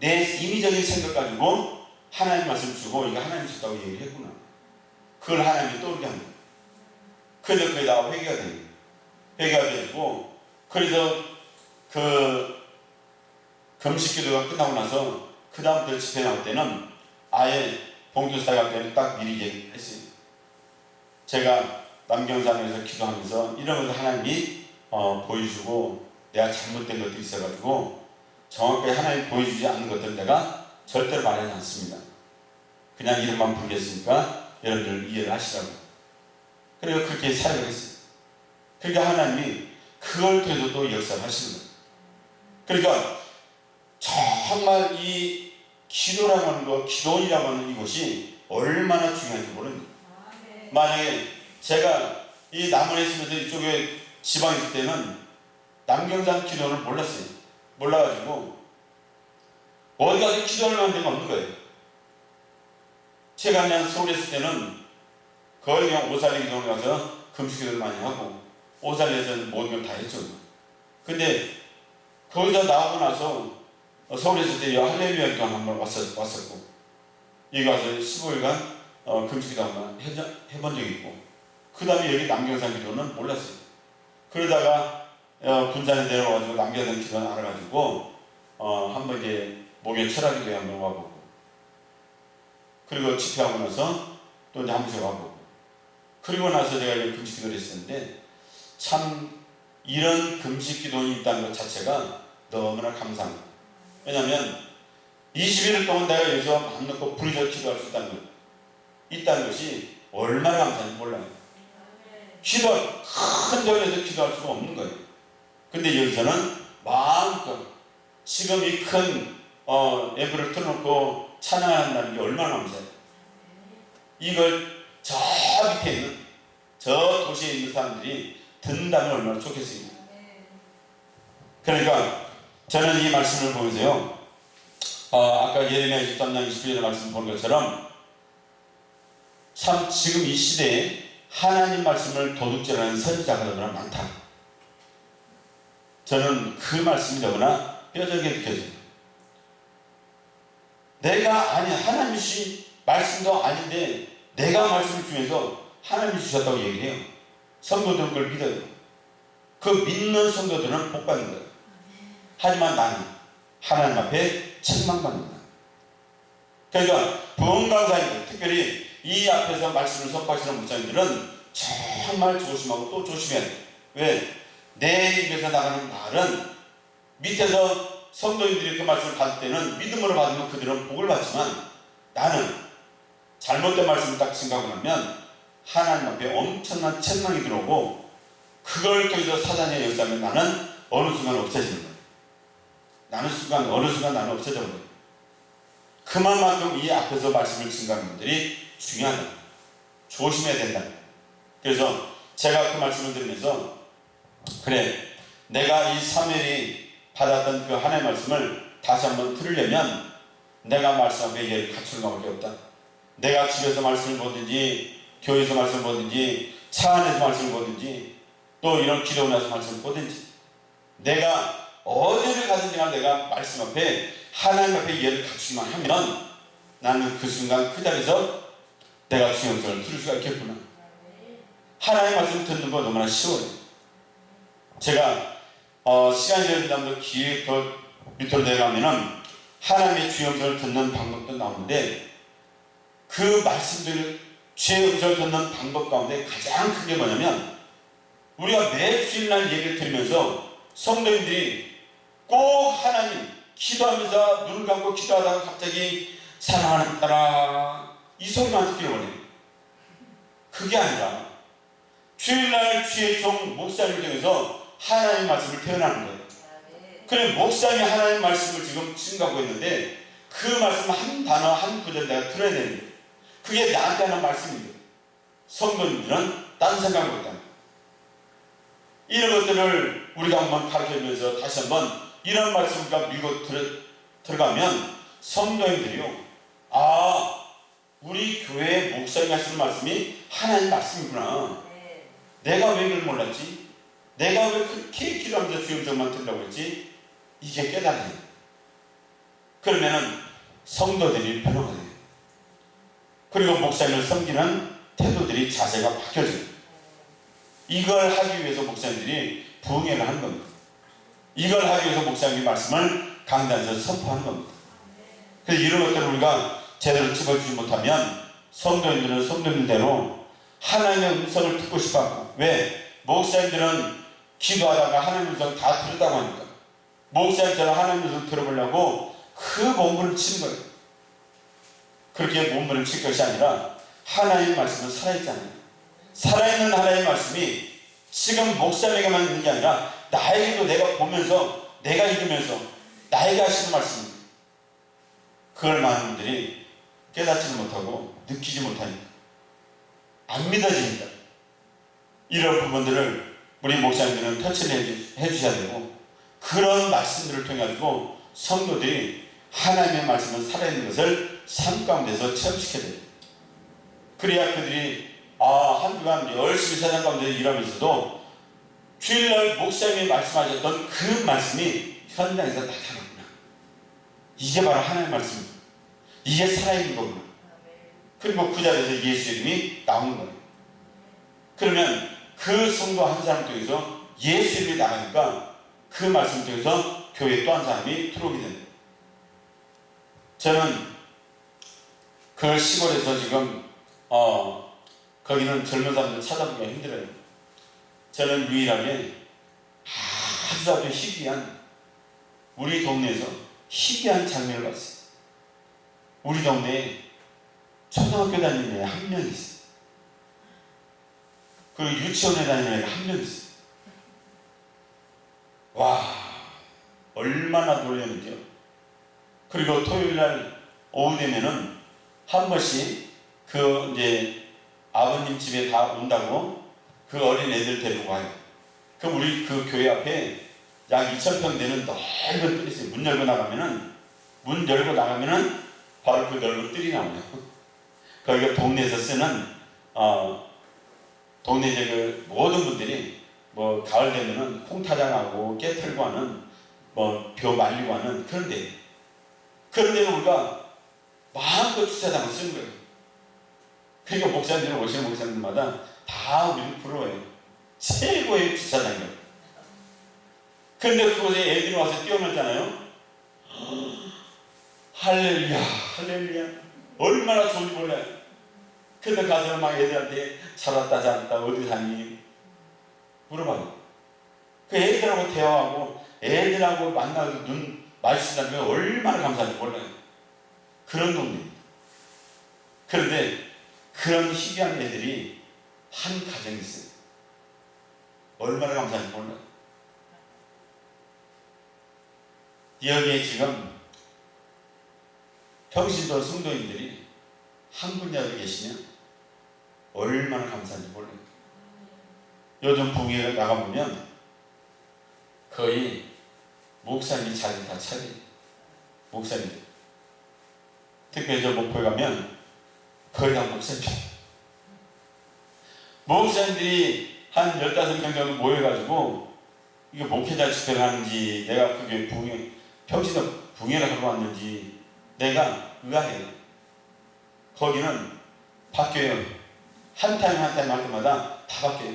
내 임의적인 생각 가지고 하나님 말씀 주고 이거 하나님 주셨다고 얘기를 했구나. 그걸 하나님이 떠오르게 합니다. 그래서 거기다가 회개가 됩니다. 회개가 되고, 그래서 그 금식 기도가 끝나고 나서 그 다음부터 집회 나올 때는 아예 봉투 사역할 때는 딱 미리 얘기했어요. 제가 남경산에서 기도하면서 이러면서 하나님이 보여주고 내가 잘못된 것도 있어가지고 정확하게 하나님 보여주지 않는 것들은 내가 절대로 말하지 않습니다. 그냥 이름만 부르겠으니까 여러분들 이해를 하시라고. 그래서 그렇게 사역을 했어요. 그러니까 하나님이 그걸 통해서 또 역사를 하시는 거예요. 그러니까 정말 이 기도라고 하는 것, 기도이라고 하는 이것이 얼마나 중요한지 모릅니다. 만약에 제가 이 남원에 있으면서 이쪽에 지방에 있을 때는 남경산 기도를 몰랐어요. 몰라가지고 어디 가서 기도할 만한 데가 없는 거예요. 제가 그냥 서울에 있을 때는 거의 그냥 오살리 기도를 가서 금식 기도를 많이 하고 오살리에서는 모든 걸 다 했죠. 근데 거기서 나오고 나서 서울에 있을 때 할렐루야 기도 한번 왔었고 여기 와서 15일간 금식 기도 한번 해본 적이 있고 그 다음에 여기 남경산 기도는 몰랐어요. 그러다가 군산에 내려와가지고 남경산 기도는 알아가지고 한번 이제 목요 철학 기도에 한번 와보고 그리고 집회하고 나서 또 이제 한 번씩 와보고 그리고 나서 제가 이제 금식 기도를 했었는데 참 이런 금식 기도이 있다는 것 자체가 너무나 감사합니다. 왜냐하면 21일 동안 내가 여기서 맘 놓고 부르짖어 기도할 수 있다는 것이 얼마나 감사한지 몰라요. 큰 절에서 기도할 수가 없는 거예요. 근데 여기서는 마음껏 지금 이 큰 앰프를 틀어놓고 찬양한다는 게 얼마나 감사해요. 이걸 저 밑에 있는 저 도시에 있는 사람들이 듣는다면 얼마나 좋겠습니까? 그러니까 저는 이 말씀을 보면서요 아까 예레미야 23장 21절의 말씀 본 것처럼 참 지금 이 시대에 하나님 말씀을 도둑질하는 선지자가 너무나 많다. 저는 그 말씀이 너무나 뼈저리게 느껴져요. 내가 아니 하나님이 말씀도 아닌데 내가 말씀을 주면서 하나님이 주셨다고 얘기해요. 성도들은 그걸 믿어요. 그 믿는 성도들은 복받는 거예요. 하지만 나는 하나님 앞에 책망받는다. 그러니까 부흥강사님들 특별히 이 앞에서 말씀을 선포하시는 목사님들은 정말 조심하고 또 조심해야 돼요. 왜? 내 입에서 나가는 말은 밑에서 성도님들이 그 말씀을 받을 때는 믿음으로 받으면 그들은 복을 받지만 나는 잘못된 말씀을 딱 증가하고 나면 하나님 앞에 엄청난 책망이 들어오고 그걸 통해서 사단의 역사면 나는 어느 순간 없어지는 거예요. 어느 순간 나는 없어져 버려요. 그만큼 이 앞에서 말씀을 증가하는 분들이 중요하다. 조심해야 된다. 그래서 제가 그 말씀을 드리면서 그래 내가 이 사무엘이 받았던 그 하나님의 말씀을 다시 한번 들으려면 내가 말씀 앞에 얘를 갖추는 것밖에 없다. 내가 집에서 말씀을 보든지 교회에서 말씀을 보든지 차 안에서 말씀을 보든지 또 이런 기도원에서 말씀을 보든지 내가 어디를 가든지 내가 말씀 앞에 하나님 앞에 얘를 갖추기만 하면 나는 그 순간 그 자리에서 내가 주의 음성을 들을 수가 있겠구나. 하나님의 말씀을 듣는 거 너무나 쉬워요. 제가 시간이 되면 기회 더 밑으로 내려가면은 하나님의 주의 음성을 듣는 방법도 나오는데 그 말씀들 주의 음성을 듣는 방법 가운데 가장 큰 게 뭐냐면 우리가 매 주일날 얘기를 들으면서 성도님들이 꼭 하나님 기도하면서 눈을 감고 기도하다가 갑자기 사랑하는 딸아 이 소리만 듣기를 원해요. 그게 아니라 주일날 주의 종 목사님을 통해서 하나님의 말씀을 태어나는 거예요. 그래 목사님이 하나님의 말씀을 지금 증거하고 있는데 그 말씀 한 단어 한 구절 내가 들어야 되는 거예요. 그게 나한테 하는 말씀입니다. 성도님들은 딴 생각을 못합니다. 이런 것들을 우리가 한번 가르쳐주면서 다시 한번 이런 말씀을 밀고 들어가면 성도님들이요, 아 우리 교회 목사님이 하시는 말씀이 하나님 말씀이구나. 내가 왜 그걸 몰랐지? 내가 왜 그렇게 기도하면서 주의 음성만 들으려고 했지? 이게 깨달아요. 그러면은 성도들이 변화가 돼요. 그리고 목사님을 섬기는 태도들이 자세가 바뀌어져요. 이걸 하기 위해서 목사님들이 부흥회를 하는 겁니다. 이걸 하기 위해서 목사님의 말씀을 강단에서 선포하는 겁니다. 그래서 이런 것들을 우리가 제대로 짚어주지 못하면 성도님들은 성도님대로 하나님의 음성을 듣고 싶어하고, 왜? 목사님들은 기도하다가 하나님의 음성 다 들었다고 하니까 목사님처럼 하나님의 음성을 들어보려고 그 몸부림을 치는 거예요. 그렇게 몸부림을 칠 것이 아니라 하나님의 말씀은 살아있잖아요. 살아있는 하나님의 말씀이 지금 목사님에게만 있는 게 아니라 나에게도 내가 보면서 내가 읽으면서 나에게 하시는 말씀입니다. 그걸 많은 분들이 깨닫지는 못하고 느끼지 못하니까 안 믿어집니다. 이런 부분들을 우리 목사님들은 터치를 해주셔야 되고, 그런 말씀들을 통해 가지고 성도들이 하나님의 말씀은 살아있는 것을 삶 가운데서 체험시켜야 됩니다. 그래야 그들이 한 주간 열심히 세상 가운데 일하면서도 주일날 목사님이 말씀하셨던 그 말씀이 현장에서 나타났구나. 이게 바로 하나님의 말씀입니다. 이게 살아있는 거구나. 그리고 그 자리에서 예수 이름이 나오는 거예요. 그러면 그 성도 한 사람 통해서 예수 이름이 나가니까 그 말씀 통해서 교회에 또 한 사람이 들어오게 됩니다. 저는 그 시골에서 지금 거기는 젊은 사람들 찾아보기가 힘들어요. 저는 유일하게 아주 희귀한, 우리 동네에서 희귀한 장면을 봤어요. 우리 동네에 초등학교 다니는 애 한 명 있어요. 그리고 유치원에 다니는 애가 한 명 있어요. 와, 얼마나 놀랐는지요. 그리고 토요일날 오후 되면은 한 번씩 이제 아버님 집에 다 온다고 그 어린 애들 데리고 가요. 그럼 우리 그 교회 앞에 약 2,000평 되는 넓은 뜰이 있어요. 문 열고 나가면은 바로 그 넓은 뜰이 나와요. 거기가 동네에서 쓰는 동네 이제 그 모든 분들이 뭐 가을 되면은 콩타장하고 깨 털고 하는 벼 말리고 하는 그런 데, 그런 데는 우리가 마음껏 주차장을 쓰는 거예요. 그러니까 목사님들 오시는 목사님들마다 다 우리를 부러워요. 최고의 주차장이에요. 그런데 그곳에 애들이 와서 뛰어놀잖아요. 할렐루야, 할렐루야. 얼마나 좋은지 몰라요. 근데 가서 막 애들한테 잘 왔다 어디 사니? 물어봐요. 그 애들하고 대화하고 애들하고 만나서 눈 마주친다는 게 얼마나 감사한지 몰라요. 그런 놈입니다. 그런데 그런 희귀한 애들이 한 가정이 있어요. 얼마나 감사한지 몰라요. 여기에 지금 평신도 성도인들이 한 분야에 계시면 얼마나 감사한지 몰라요. 요즘 부흥회에 나가보면 거의 목사님이 자리를 다 차려요. 목사님들. 특별히 저 목포에 가면 거의 다 목사님. 목사님들이 한 15명 정도 모여가지고 이게 목회자 집회를 하는지, 내가 그게 부흥회, 평신도 부흥회를 하고 왔는지 내가 의아해요. 거기는 바뀌어요. 한 타임 할 때마다 다 바뀌어요.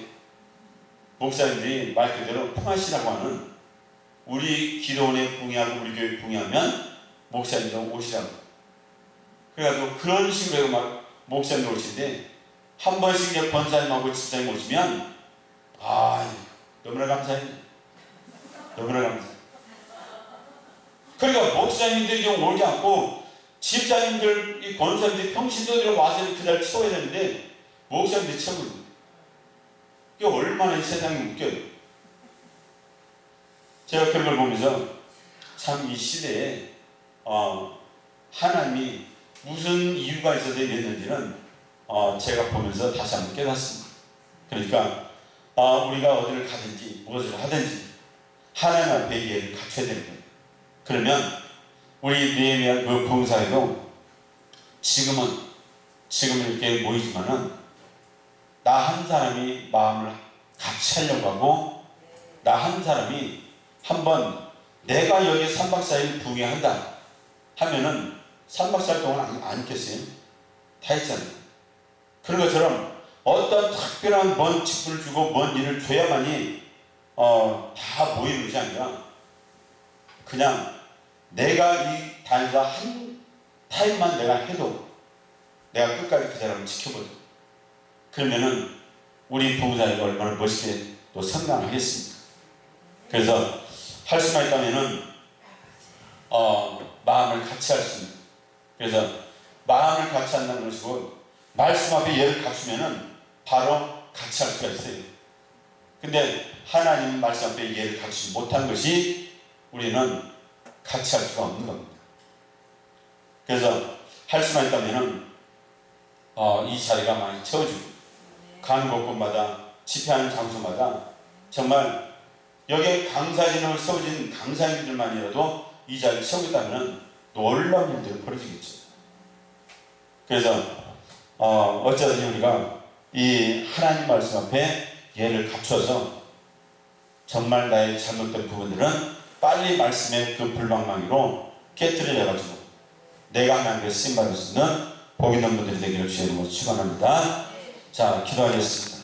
목사님들이 말 그대로 풍화시라고 하는, 우리 기도원에 부흥회하고 우리 교회 부흥회하면 목사님도 오시라고. 그래가지고 그런 식으로 해서 막 목사님 오시는데, 한 번씩 이제 권사님하고 집사님 오시면 너무나 감사해요. 너무나 감사해요. 그러니까 목사님들이 좀 오지 않고 집사님들, 이 권사님들이 평신도들이 와서 그 자리를 채워야 되는데 목사님들이 채우는 거예요. 이게 얼마나 이 세상이 웃겨요. 제가 그런 걸 보면서 참 이 시대에 하나님이 무슨 이유가 있어서 이랬는지는 제가 보면서 다시 한번 깨닫습니다. 그러니까 우리가 어디를 가든지 무엇을 하든지 하나님 앞에 예를 갖춰야 되는 거예요. 그러면 우리 느헤미야 그 부흥사에도 지금 이렇게 모이지만은 나 한 사람이 마음을 같이 하려고 하고 나 한 사람이 한번 내가 여기 3박 4일 부흥한다 하면은 3박 4일 동안 안 있겠어요? 다 있잖아요. 그런 것처럼 어떤 특별한 먼 직분을 주고 먼 일을 줘야만이 다 모이는 것이 아니라 그냥 내가 이 단사 한 타임만 내가 해도 내가 끝까지 그 사람을 지켜보자. 그러면은 우리 부부사회가 얼마나 멋있게 또 성장하겠습니까? 그래서 할 수만 있다면은 마음을 같이 할 수 있는. 그래서 마음을 같이 한다는 것이고 말씀 앞에 예를 갖추면은 바로 같이 할 수가 있어요. 근데 하나님 말씀 앞에 예를 갖추지 못한 것이 우리는 같이 할 수가 없는 겁니다. 그래서 할 수만 있다면은 이 자리가 많이 채워지고 가는 곳곳마다 집회하는 장소마다 정말 여기에 강사진으로 세워진 강사님들만이라도 이 자리를 채우겠다면 놀라운 일들이 벌어지겠죠. 그래서 어쩌든지 우리가 이 하나님 말씀 앞에 예를 갖춰서 정말 나의 잘못된 부분들은 빨리 말씀의 그 불방망이로 깨뜨려내가지고 내가 하나님께 쓰임받을 수 있는 복 있는 분들이 되기를 주의 이름으로 축원합니다. 자, 기도하겠습니다.